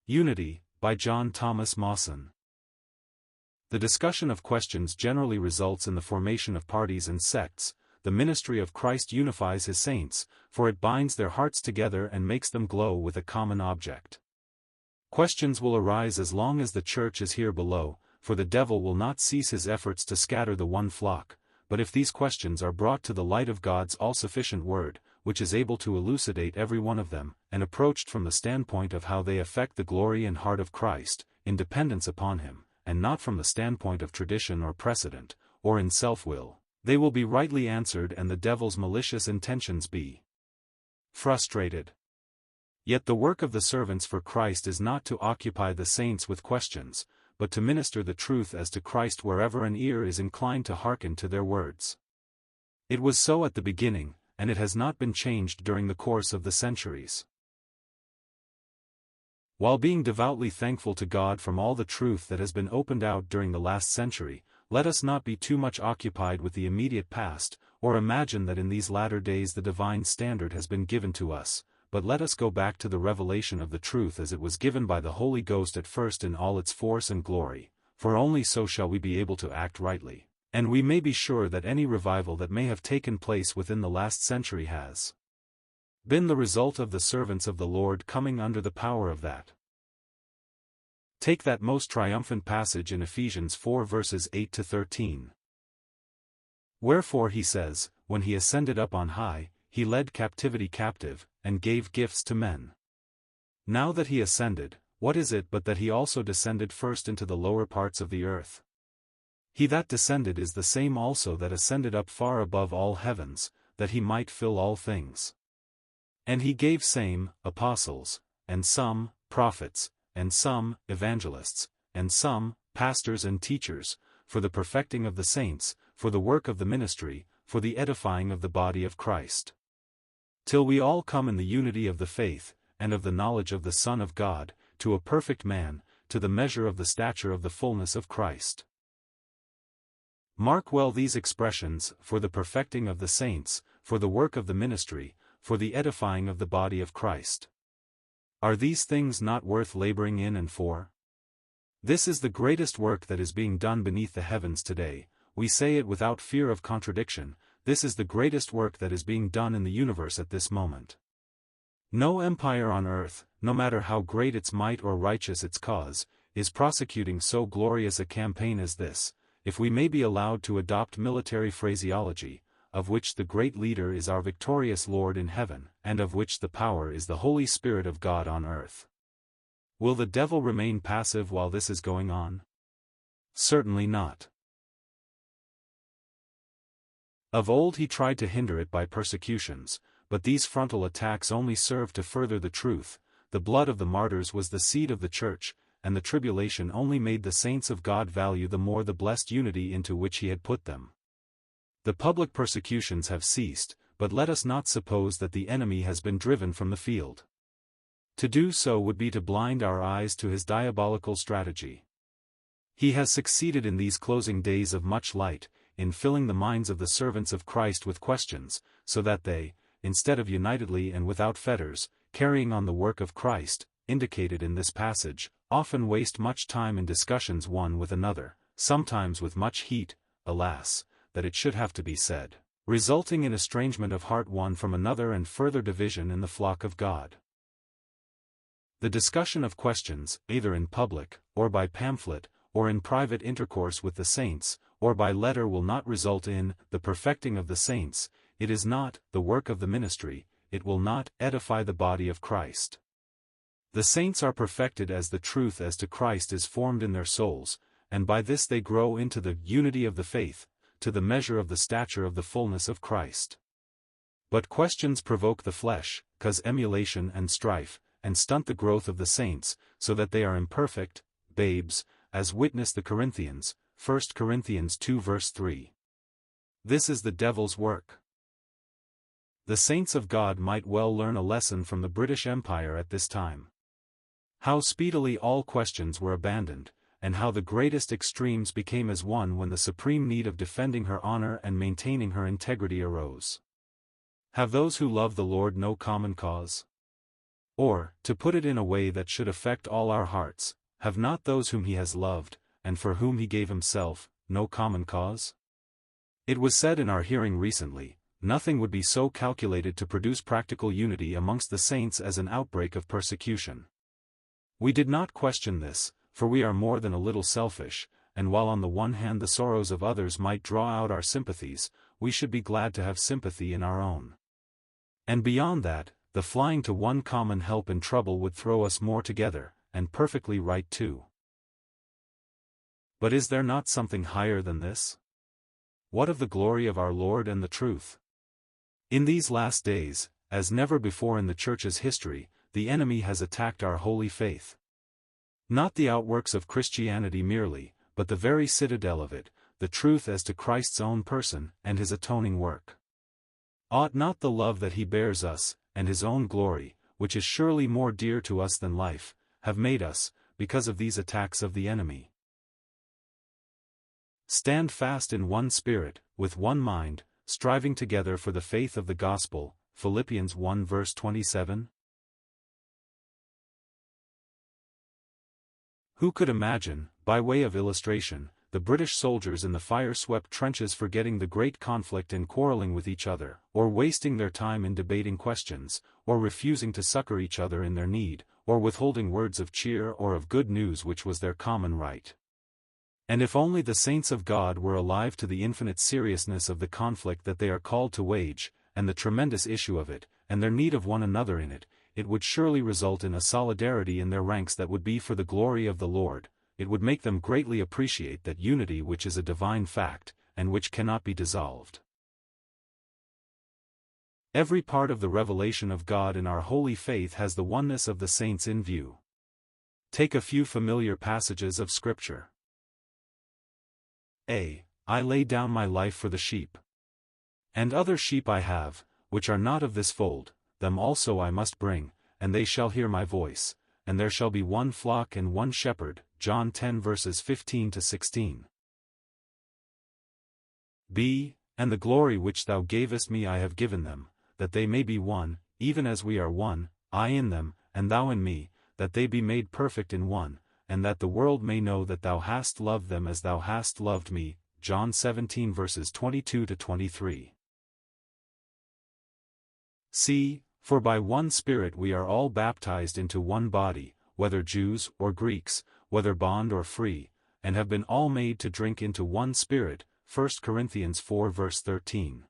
Unity, by J T Mawson. The discussion of questions generally results in the formation of parties and sects. The ministry of Christ unifies his saints, for it binds their hearts together and makes them glow with a common object. Questions will arise as long as the church is here below, for the devil will not cease his efforts to scatter the one flock, but if these questions are brought to the light of God's all-sufficient word, which is able to elucidate every one of them, and approached from the standpoint of how they affect the glory and heart of Christ, in dependence upon him, and not from the standpoint of tradition or precedent, or in self-will, they will be rightly answered and the devil's malicious intentions be frustrated. Yet the work of the servants for Christ is not to occupy the saints with questions, but to minister the truth as to Christ wherever an ear is inclined to hearken to their words. It was so at the beginning, and it has not been changed during the course of the centuries. While being devoutly thankful to God from all the truth that has been opened out during the last century, let us not be too much occupied with the immediate past, or imagine that in these latter days the divine standard has been given to us, but let us go back to the revelation of the truth as it was given by the Holy Ghost at first in all its force and glory, for only so shall we be able to act rightly, and we may be sure that any revival that may have taken place within the last century has been the result of the servants of the Lord coming under the power of that. Take that most triumphant passage in Ephesians 4 verses 8 to 13. Wherefore he says, when he ascended up on high, he led captivity captive, and gave gifts to men. Now that he ascended, what is it but that he also descended first into the lower parts of the earth? He that descended is the same also that ascended up far above all heavens, that he might fill all things. And he gave some, apostles, and some, prophets, and some, evangelists, and some, pastors and teachers, for the perfecting of the saints, for the work of the ministry, for the edifying of the body of Christ. Till we all come in the unity of the faith, and of the knowledge of the Son of God, to a perfect man, to the measure of the stature of the fullness of Christ. Mark well these expressions, for the perfecting of the saints, for the work of the ministry, for the edifying of the body of Christ. Are these things not worth laboring in and for? This is the greatest work that is being done beneath the heavens today. We say it without fear of contradiction, this is the greatest work that is being done in the universe at this moment. No empire on earth, no matter how great its might or righteous its cause, is prosecuting so glorious a campaign as this, if we may be allowed to adopt military phraseology, of which the great leader is our victorious Lord in heaven, and of which the power is the Holy Spirit of God on earth. Will the devil remain passive while this is going on? Certainly not. Of old he tried to hinder it by persecutions, but these frontal attacks only served to further the truth. The blood of the martyrs was the seed of the church, and the tribulation only made the saints of God value the more the blessed unity into which he had put them. The public persecutions have ceased, but let us not suppose that the enemy has been driven from the field. To do so would be to blind our eyes to his diabolical strategy. He has succeeded in these closing days of much light, in filling the minds of the servants of Christ with questions, so that they, instead of unitedly and without fetters, carrying on the work of Christ, indicated in this passage, often waste much time in discussions one with another, sometimes with much heat, alas, that it should have to be said, resulting in estrangement of heart one from another and further division in the flock of God. The discussion of questions, either in public, or by pamphlet, or in private intercourse with the saints, or by letter will not result in the perfecting of the saints. It is not the work of the ministry, it will not edify the body of Christ. The saints are perfected as the truth as to Christ is formed in their souls, and by this they grow into the unity of the faith, to the measure of the stature of the fullness of Christ. But questions provoke the flesh, cause emulation and strife, and stunt the growth of the saints, so that they are imperfect, babes, as witness the Corinthians, 1 Corinthians 2 verse 3. This is the devil's work. The saints of God might well learn a lesson from the British Empire at this time. How speedily all questions were abandoned, and how the greatest extremes became as one when the supreme need of defending her honor and maintaining her integrity arose. Have those who love the Lord no common cause? Or, to put it in a way that should affect all our hearts, have not those whom he has loved, and for whom he gave himself, no common cause? It was said in our hearing recently, nothing would be so calculated to produce practical unity amongst the saints as an outbreak of persecution. We did not question this, for we are more than a little selfish, and while on the one hand the sorrows of others might draw out our sympathies, we should be glad to have sympathy in our own. And beyond that, the flying to one common help in trouble would throw us more together, and perfectly right too. But is there not something higher than this? What of the glory of our Lord and the truth? In these last days, as never before in the Church's history, the enemy has attacked our holy faith. Not the outworks of Christianity merely, but the very citadel of it, the truth as to Christ's own person and his atoning work. Ought not the love that he bears us, and his own glory, which is surely more dear to us than life, have made us, because of these attacks of the enemy, stand fast in one spirit, with one mind, striving together for the faith of the gospel, Philippians 1 verse 27? Who could imagine, by way of illustration, the British soldiers in the fire-swept trenches forgetting the great conflict and quarreling with each other, or wasting their time in debating questions, or refusing to succor each other in their need, or withholding words of cheer or of good news which was their common right? And if only the saints of God were alive to the infinite seriousness of the conflict that they are called to wage, and the tremendous issue of it, and their need of one another in it, it would surely result in a solidarity in their ranks that would be for the glory of the Lord. It would make them greatly appreciate that unity which is a divine fact, and which cannot be dissolved. Every part of the revelation of God in our holy faith has the oneness of the saints in view. Take a few familiar passages of Scripture. I lay down my life for the sheep. And other sheep I have, which are not of this fold, them also I must bring, and they shall hear my voice, and there shall be one flock and one shepherd. John 10 verses 15 to 16. B. And the glory which thou gavest me I have given them, that they may be one, even as we are one, I in them, and thou in me, that they be made perfect in one, and that the world may know that thou hast loved them as thou hast loved me. John 17 verses 22 to 23. C. For by one Spirit we are all baptized into one body, whether Jews or Greeks, whether bond or free, and have been all made to drink into one Spirit. 1 Corinthians 4 verse 13.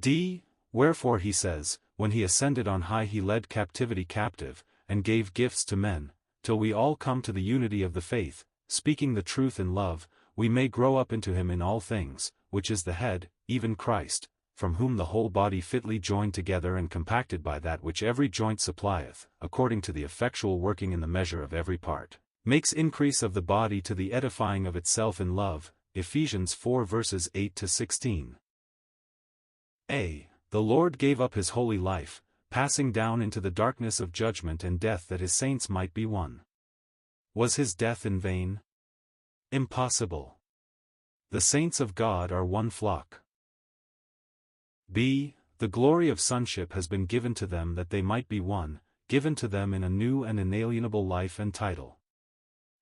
D. Wherefore he says, when he ascended on high he led captivity captive, and gave gifts to men, till we all come to the unity of the faith, speaking the truth in love, we may grow up into him in all things, which is the head, even Christ, from whom the whole body fitly joined together and compacted by that which every joint supplieth, according to the effectual working in the measure of every part, makes increase of the body to the edifying of itself in love. Ephesians 4 verses 8 to 16. A. The Lord gave up his holy life, passing down into the darkness of judgment and death that his saints might be one. Was his death in vain? Impossible. The saints of God are one flock. B. The glory of sonship has been given to them that they might be one, given to them in a new and inalienable life and title.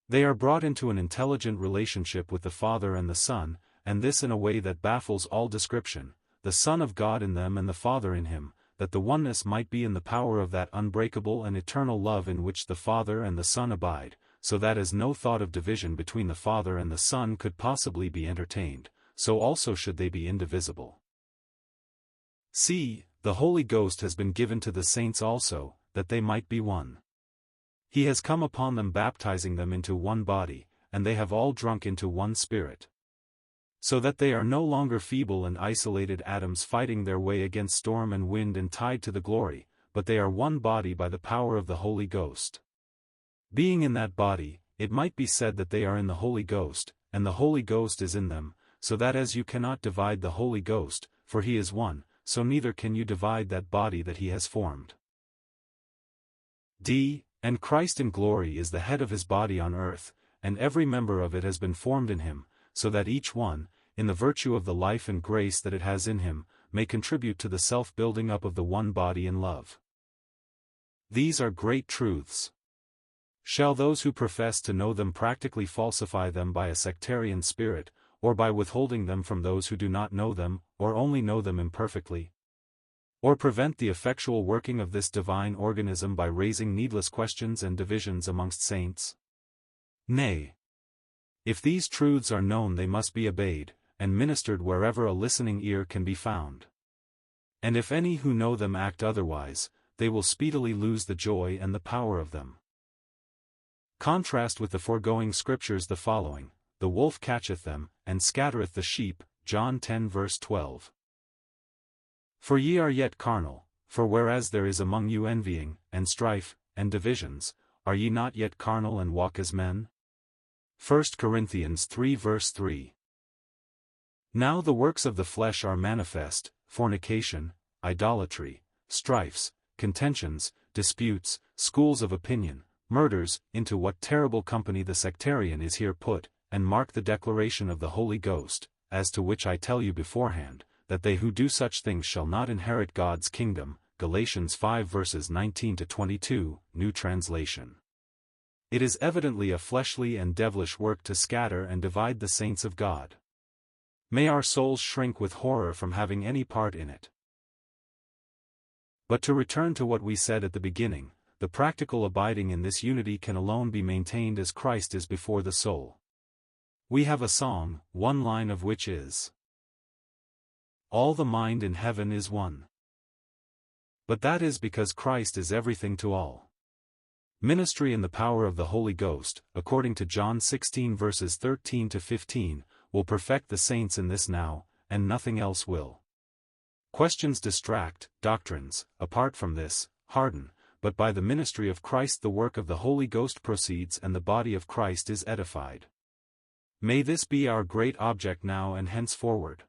They are brought into an intelligent relationship with the Father and the Son, and this in a way that baffles all description, the Son of God in them and the Father in him, that the oneness might be in the power of that unbreakable and eternal love in which the Father and the Son abide, so that as no thought of division between the Father and the Son could possibly be entertained, so also should they be indivisible. C. The Holy Ghost has been given to the saints also, that they might be one. He has come upon them baptizing them into one body, and they have all drunk into one Spirit. So that they are no longer feeble and isolated atoms fighting their way against storm and wind and tide to the glory, but they are one body by the power of the Holy Ghost. Being in that body, it might be said that they are in the Holy Ghost, and the Holy Ghost is in them, so that as you cannot divide the Holy Ghost, for he is one, so neither can you divide that body that he has formed. D. And Christ in glory is the head of his body on earth, and every member of it has been formed in him, so that each one, in the virtue of the life and grace that it has in him, may contribute to the self-building up of the one body in love. These are great truths. Shall those who profess to know them practically falsify them by a sectarian spirit, or by withholding them from those who do not know them, or only know them imperfectly? Or prevent the effectual working of this divine organism by raising needless questions and divisions amongst saints? Nay. If these truths are known, they must be obeyed, and ministered wherever a listening ear can be found. And if any who know them act otherwise, they will speedily lose the joy and the power of them. Contrast with the foregoing scriptures the following: the wolf catcheth them, and scattereth the sheep, John 10 verse 12. For ye are yet carnal, for whereas there is among you envying, and strife, and divisions, are ye not yet carnal and walk as men? 1 Corinthians 3 verse 3. Now the works of the flesh are manifest: fornication, idolatry, strifes, contentions, disputes, schools of opinion, murders, into what terrible company the sectarian is here put, and mark the declaration of the Holy Ghost, as to which I tell you beforehand, that they who do such things shall not inherit God's kingdom. Galatians 5 verses 19-22, New Translation. It is evidently a fleshly and devilish work to scatter and divide the saints of God. May our souls shrink with horror from having any part in it. But to return to what we said at the beginning, the practical abiding in this unity can alone be maintained as Christ is before the soul. We have a song, one line of which is, "All the mind in heaven is one." But that is because Christ is everything to all. Ministry in the power of the Holy Ghost, according to John 16 verses 13-15, will perfect the saints in this now, and nothing else will. Questions distract, doctrines, apart from this, harden, but by the ministry of Christ the work of the Holy Ghost proceeds and the body of Christ is edified. May this be our great object now and henceforward.